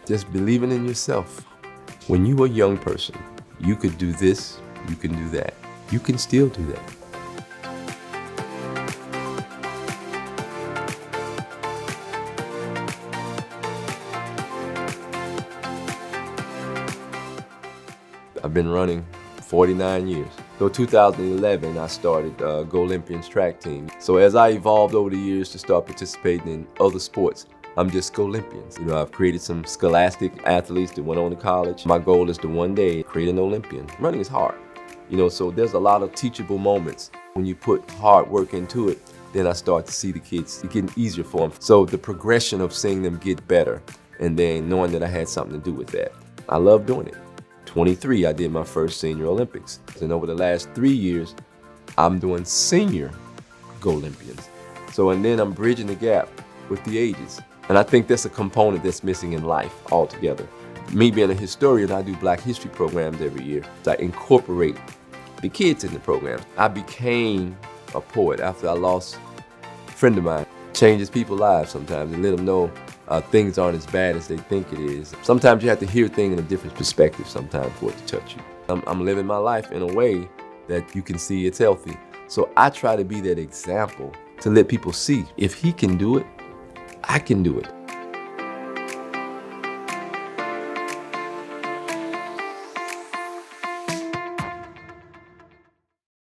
Just believing in yourself. When you were a young person, you could do this, you can do that. You can still do that. I've been running 49 years. So 2011, I started Go Olympians track team. So as I evolved over the years to start participating in other sports, I'm just Go Olympians. You know, I've created some scholastic athletes that went on to college. My goal is to one day create an Olympian. Running is hard. You know, so there's a lot of teachable moments. When you put hard work into it, then I start to see the kids, it's getting easier for them. So the progression of seeing them get better and then knowing that I had something to do with that. I love doing it. 23, I did my first senior Olympics. And over the last 3 years, I'm doing senior Go Olympians. So, and then I'm bridging the gap with the ages. And I think that's a component that's missing in life altogether. Me being a historian, I do Black history programs every year. I incorporate the kids in the programs. I became a poet after I lost a friend of mine. Changes people's lives sometimes and let them know things aren't as bad as they think it is. Sometimes you have to hear things in a different perspective sometimes for it to touch you. I'm living my life in a way that you can see it's healthy. So I try to be that example to let people see if he can do it, I can do it.